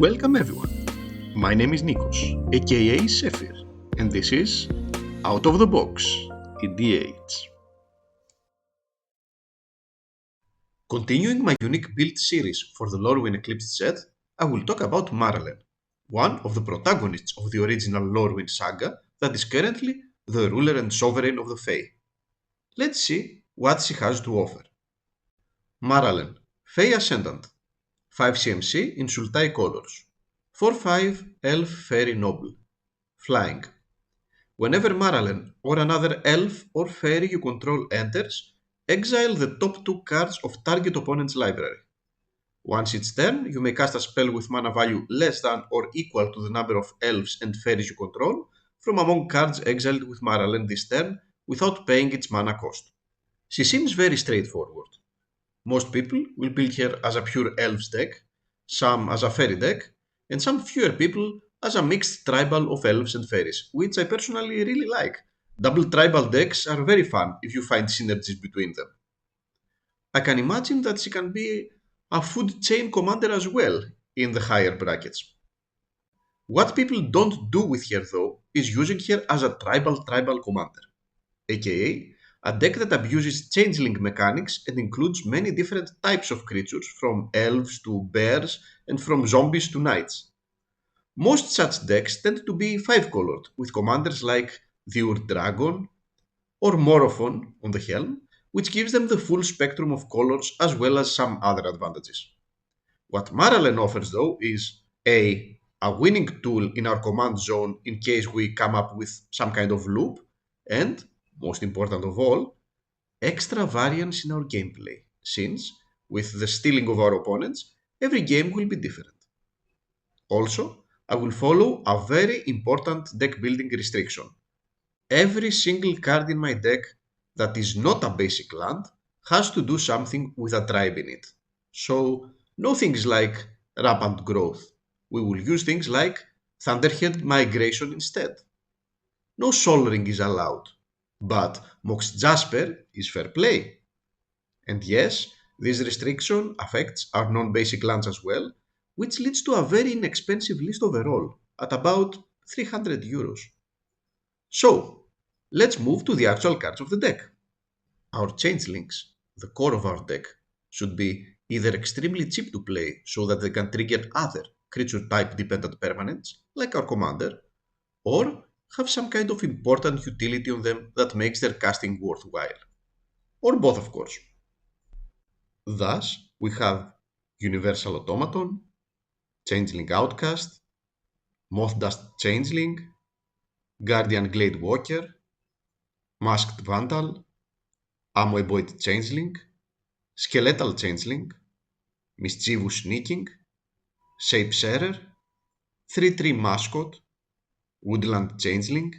Welcome everyone. My name is Nikos, aka Sephir, and this is Out of the Box, EDH. Continuing my unique build series for the Lorwyn Eclipsed set, I will talk about Maralen, one of the protagonists of the original Lorwyn saga that is currently the ruler and sovereign of the Fae. Let's see what she has to offer. Maralen, Fae Ascendant, 5 CMC in Sultai colors, 4/5 Elf Fairy Noble, Flying. Whenever Maralen or another elf or fairy you control enters, exile the top 2 cards of target opponent's library. Once its turn, you may cast a spell with mana value less than or equal to the number of elves and fairies you control from among cards exiled with Maralen this turn without paying its mana cost. She seems very straightforward. Most people will build her as a pure elves deck, some as a fairy deck, and some fewer people as a mixed tribal of elves and fairies, which I personally really like. Double tribal decks are very fun if you find synergies between them. I can imagine that she can be a food chain commander as well in the higher brackets. What people don't do with her though is using her as a tribal commander, aka a deck that abuses changeling mechanics and includes many different types of creatures from elves to bears and from zombies to knights. Most such decks tend to be 5-colored, with commanders like the Ur-Dragon or Morophon on the helm, which gives them the full spectrum of colors as well as some other advantages. What Maralen offers though is a winning tool in our command zone in case we come up with some kind of loop, and, most important of all, extra variance in our gameplay, since, with the stealing of our opponents, every game will be different. Also, I will follow a very important deck building restriction. Every single card in my deck that is not a basic land has to do something with a tribe in it. So, no things like rampant growth. We will use things like Thunderhead Migration instead. No Sol Ring is allowed, but Mox Jasper is fair play. And yes, this restriction affects our non-basic lands as well, which leads to a very inexpensive list overall, at about 300 euros. So, let's move to the actual cards of the deck. Our changelings, the core of our deck, should be either extremely cheap to play so that they can trigger other creature type dependent permanents, like our commander, or have some kind of important utility on them that makes their casting worthwhile. Or both, of course. Thus, we have Universal Automaton, Changeling Outcast, Moth Dust Changeling, Guardian Glade Walker, Masked Vandal, Amoeboid Changeling, Skeletal Changeling, Mischievous Sneaking, Shapesearer, 3/3 Mascot, Woodland Changeling,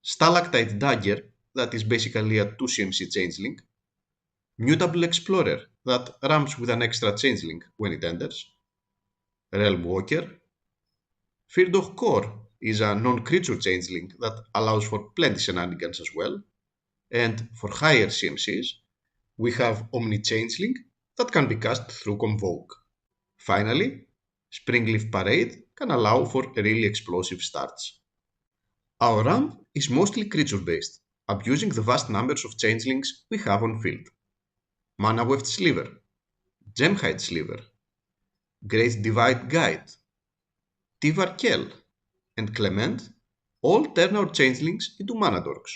Stalactite Dagger, that is basically a 2 CMC Changeling, Mutable Explorer, that ramps with an extra Changeling when it enters, Realm Walker, Firdoch Core is a non-creature Changeling that allows for plenty shenanigans as well, and for higher CMCs, we have Omni Changeling that can be cast through Convoke. Finally, Springleaf Parade can allow for really explosive starts. Our ramp is mostly creature-based, abusing the vast numbers of changelings we have on field. Mana Weft Sliver, Gemhide Sliver, Great Divide Guide, Tivar Kel, and Clement all turn our changelings into mana dorks.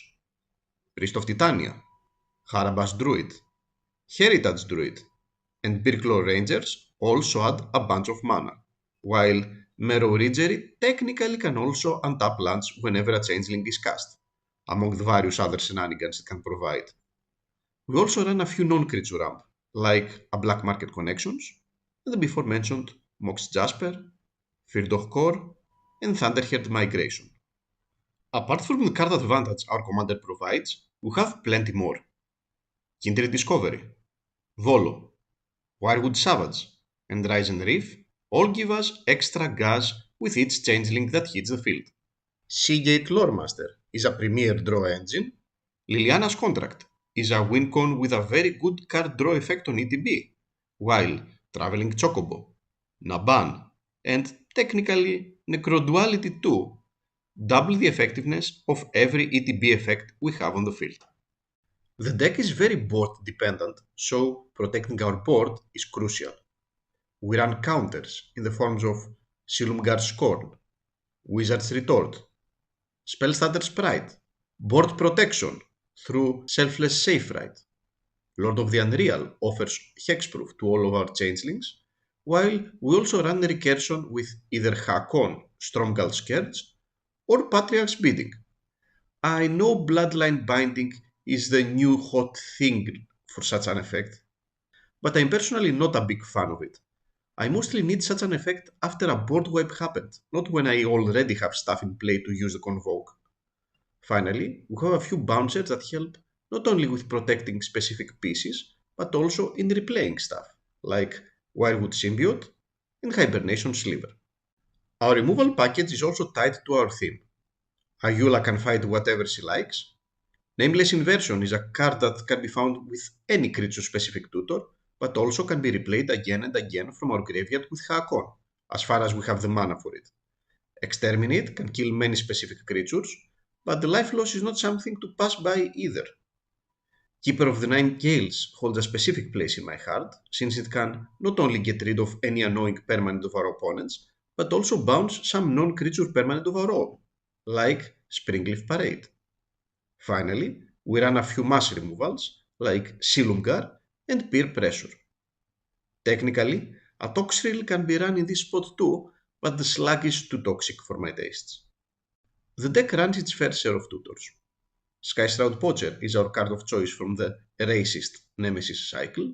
Priest of Titania, Harabas Druid, Heritage Druid, and Birklaw Rangers also add a bunch of mana, while Merrow Ridgery technically can also untap lands whenever a changeling is cast, among the various other shenanigans it can provide. We also run a few non-creature ramp, like a Black Market Connections, and the before mentioned Mox Jasper, Firdoch Core, and Thunderhead Migration. Apart from the card advantage our commander provides, we have plenty more. Kindred Discovery, Volo, Wirewood Savage, and Rise and Reef all give us extra gas with each changeling that hits the field. Seagate Loremaster is a premier draw engine. Liliana's Contract is a win con with a very good card draw effect on ETB, while Traveling Chocobo, Naban, and technically Necroduality too, double the effectiveness of every ETB effect we have on the field. The deck is very board dependent, so protecting our board is crucial. We run counters in the forms of Silumgar's Scorn, Wizard's Retort, Spellstarter Sprite, board protection through Selfless Saferight. Lord of the Unreal offers hexproof to all of our changelings, while we also run a recursion with either Hakon, Stromgal Scourge, or Patriarch's Bidding. I know Bloodline Binding is the new hot thing for such an effect, but I'm personally not a big fan of it. I mostly need such an effect after a board wipe happened, not when I already have stuff in play to use the Convoke. Finally, we have a few bouncers that help not only with protecting specific pieces, but also in replaying stuff, like Wirewood Symbiote and Hibernation Sliver. Our removal package is also tied to our theme. Ayula can fight whatever she likes. Nameless Inversion is a card that can be found with any creature-specific tutor, but also can be replayed again and again from our graveyard with Hakon, as far as we have the mana for it. Exterminate can kill many specific creatures, but the life loss is not something to pass by either. Keeper of the Nine Gales holds a specific place in my heart, since it can not only get rid of any annoying permanent of our opponents, but also bounce some non-creature permanent of our own, like Springleaf Parade. Finally, we run a few mass removals, like Silumgar and Peer Pressure. Technically, a Toxrill can be run in this spot too, but the Slug is too toxic for my tastes. The deck runs its fair share of tutors. Skyshroud Poacher is our card of choice from the Racist Nemesis cycle.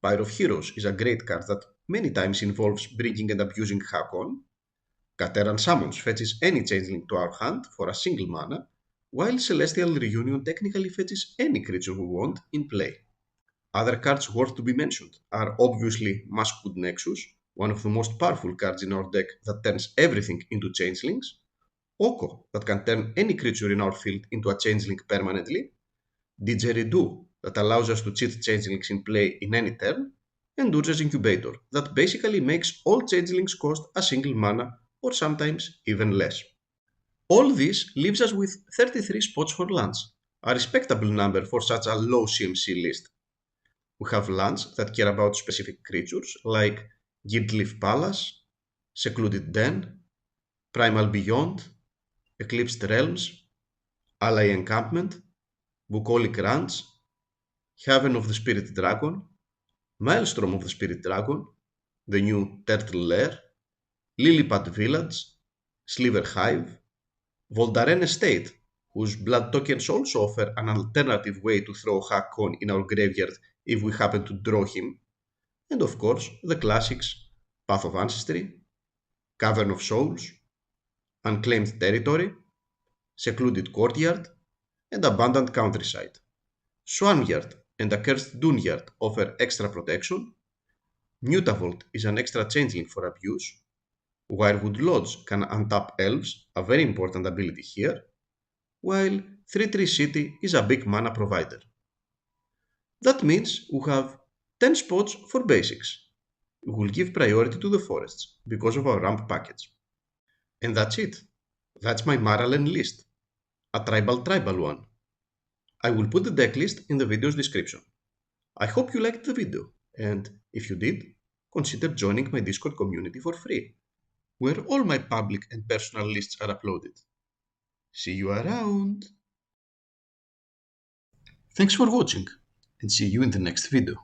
Pyre of Heroes is a great card that many times involves bringing and abusing Hakon. Kateran Summons fetches any changeling to our hand for a single mana, while Celestial Reunion technically fetches any creature we want in play. Other cards worth to be mentioned are obviously Maskwood Nexus, one of the most powerful cards in our deck that turns everything into changelings, Oko, that can turn any creature in our field into a changeling permanently, Didgeridoo, that allows us to cheat changelings in play in any turn, and Urza's Incubator, that basically makes all changelings cost a single mana or sometimes even less. All this leaves us with 33 spots for lands, a respectable number for such a low CMC list. We have lands that care about specific creatures like Guildleaf Palace, Secluded Den, Primal Beyond, Eclipsed Realms, Ally Encampment, Bucolic Ranch, Haven of the Spirit Dragon, Maelstrom of the Spirit Dragon, the new Turtle Lair, Lillipad Village, Sliver Hive, Voldaren Estate, whose blood tokens also offer an alternative way to throw Hakon in our graveyard if we happen to draw him, and of course the classics Path of Ancestry, Cavern of Souls, Unclaimed Territory, Secluded Courtyard, and Abundant Countryside. Swanyard and Accursed Duneyard offer extra protection, Mutavault is an extra changeling for abuse, Wirewood Lodge can untap elves, a very important ability here, while 3-3 City is a big mana provider. That means we have 10 spots for basics. We will give priority to the forests because of our ramp package. And that's it. That's my Maralen list. A tribal one. I will put the deck list in the video's description. I hope you liked the video, and if you did, consider joining my Discord community for free, where all my public and personal lists are uploaded. See you around! Thanks for watching, and see you in the next video.